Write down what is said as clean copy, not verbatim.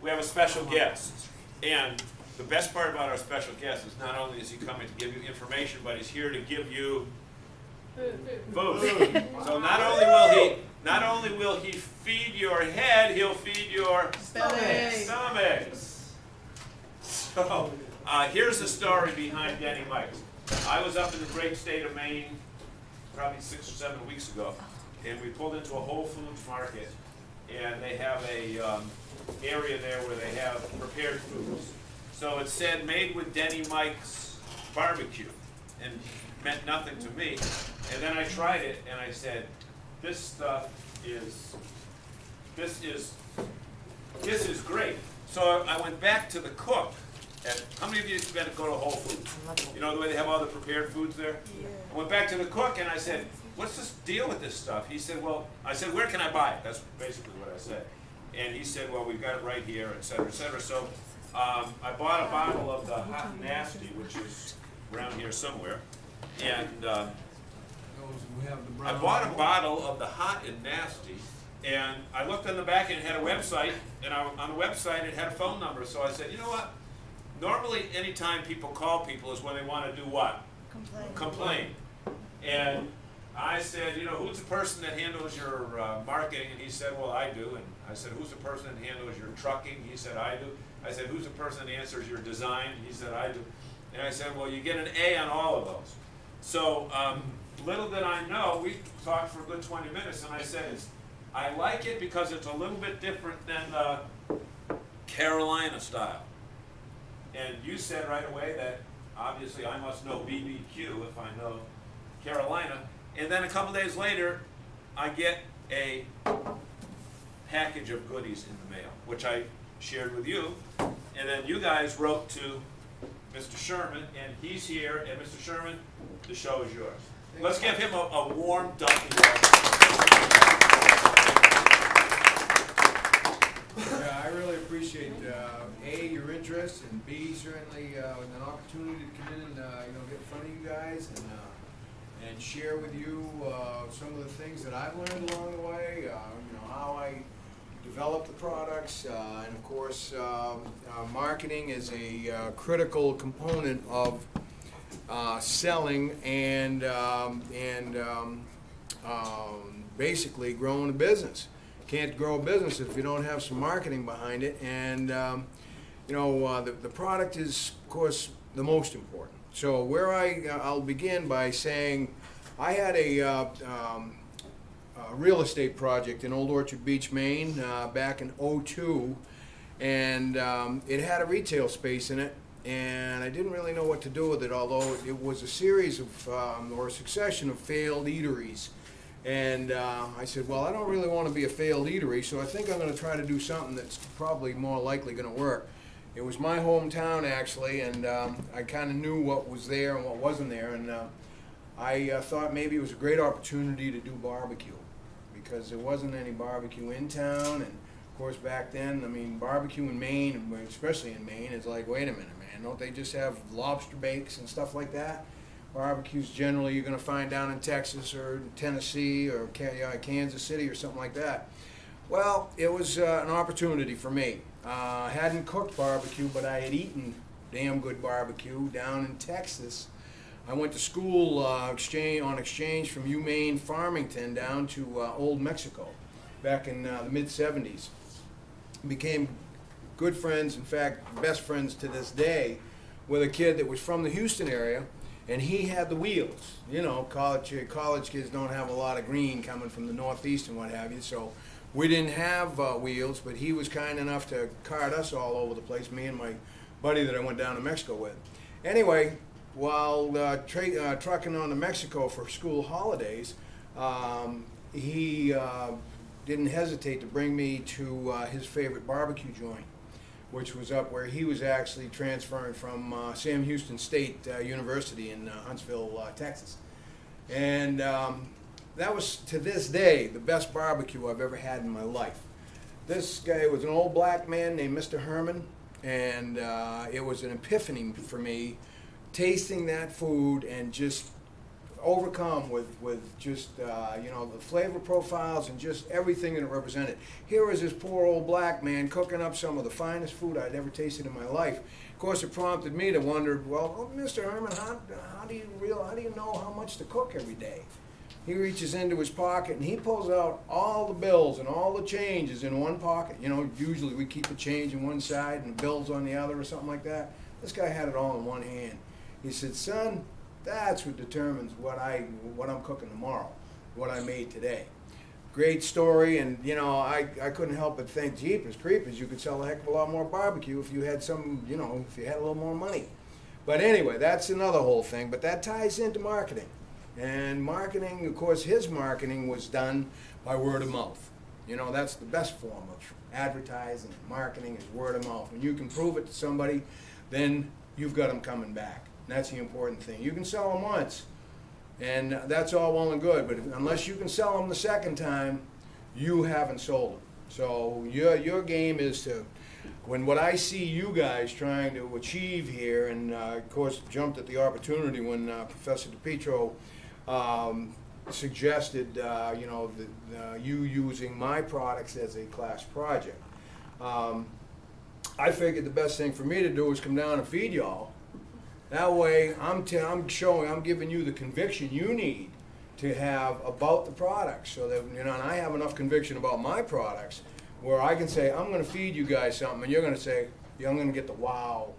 we have a special guest. And the best part about our special guest is not only is he coming to give you information, but he's here to give you food. So not only will he feed your head, he'll feed your stomachs. So here's the story behind DennyMike. I was up in the great state of Maine probably 6 or 7 weeks ago, and we pulled into a Whole Foods market, and they have a area there where they have prepared foods. So it said made with DennyMike's barbecue, and meant nothing to me. And then I tried it, and I said, this stuff is great. So I went back to the cook. And how many of you have been to go to Whole Foods? You know the way they have all the prepared foods there? Yeah. I went back to the cook and I said, what's this deal with this stuff? He said, well, I said, where can I buy it? That's basically what I said. And he said, well, we've got it right here, et cetera, et cetera. So I bought a bottle of the Hot and Nasty, which is around here somewhere. And I bought a bottle of the Hot and Nasty. And I looked on the back and it had a website. And on the website it had a phone number. So I said, you know what? Normally, anytime people call people is when they want to do what? Complain. And I said, you know, who's the person that handles your marketing? And he said, well, I do. And I said, who's the person that handles your trucking? He said, I do. I said, who's the person that answers your design? He said, I do. And I said, well, you get an A on all of those. So little did I know, we talked for a good 20 minutes, and I said, I like it because it's a little bit different than the Carolina style. And you said right away that obviously I must know BBQ if I know Carolina. And then a couple days later, I get a package of goodies in the mail, which I shared with you. And then you guys wrote to Mr. Sherman, and he's here. And Mr. Sherman, the show is yours. Let's give him a warm ducking. Yeah, I really appreciate A, your interest, and B, certainly an opportunity to come in and get in front of you guys and share with you some of the things that I've learned along the way. How I develop the products, and of course, marketing is a critical component of selling and basically growing a business. Can't grow a business if you don't have some marketing behind it, and the product is, of course, the most important. So where I'll begin by saying I had a real estate project in Old Orchard Beach, Maine, back in '02, and it had a retail space in it, and I didn't really know what to do with it, although it was a series of or a succession of failed eateries. And I said, well, I don't really want to be a failed eatery, so I think I'm going to try to do something that's probably more likely going to work. It was my hometown, actually, and I kind of knew what was there and what wasn't there, and I thought maybe it was a great opportunity to do barbecue, because there wasn't any barbecue in town, and of course back then, I mean, barbecue in Maine, especially in Maine, is like, wait a minute, man, don't they just have lobster bakes and stuff like that? Barbecues generally you're going to find down in Texas or Tennessee or Kansas City or something like that. Well, it was an opportunity for me. I hadn't cooked barbecue, but I had eaten damn good barbecue down in Texas. I went to school on exchange from UMaine Farmington down to Old Mexico back in the mid-'70s. Became good friends, in fact, best friends to this day, with a kid that was from the Houston area. And he had the wheels. You know, college kids don't have a lot of green coming from the Northeast and what have you, so we didn't have wheels, but he was kind enough to cart us all over the place, me and my buddy that I went down to Mexico with. Anyway, while trucking on to Mexico for school holidays, he didn't hesitate to bring me to his favorite barbecue joint, which was up where he was actually transferring from Sam Houston State University in Huntsville, Texas. And that was, to this day, the best barbecue I've ever had in my life. This guy was an old black man named Mr. Herman, and it was an epiphany for me, tasting that food and just overcome with just, you know, the flavor profiles and just everything that it represented. Here is this poor old black man cooking up some of the finest food I'd ever tasted in my life. Of course, it prompted me to wonder, well, oh, Mr. Herman, how do you know how much to cook every day? He reaches into his pocket and he pulls out all the bills and all the changes in one pocket. You know, usually we keep the change in one side and the bills on the other or something like that. This guy had it all in one hand. He said, son, that's what determines what I'm cooking tomorrow, what I made today. Great story, and you know, I couldn't help but think, jeepers creepers, you could sell a heck of a lot more barbecue if you had some, you know, if you had a little more money. But anyway, that's another whole thing, but that ties into marketing. And marketing, of course, his marketing was done by word of mouth. You know, that's the best form of advertising and marketing is word of mouth. When you can prove it to somebody, then you've got them coming back. And that's the important thing. You can sell them once, and that's all well and good, but unless you can sell them the second time, you haven't sold them. So your game is to, when what I see you guys trying to achieve here, and of course jumped at the opportunity when Professor DePietro suggested you know, you using my products as a class project. I figured the best thing for me to do is come down and feed y'all. That way, I'm giving you the conviction you need to have about the products, so that, you know, and I have enough conviction about my products where I can say, I'm going to feed you guys something, and you're going to say, yeah, I'm going to get the wow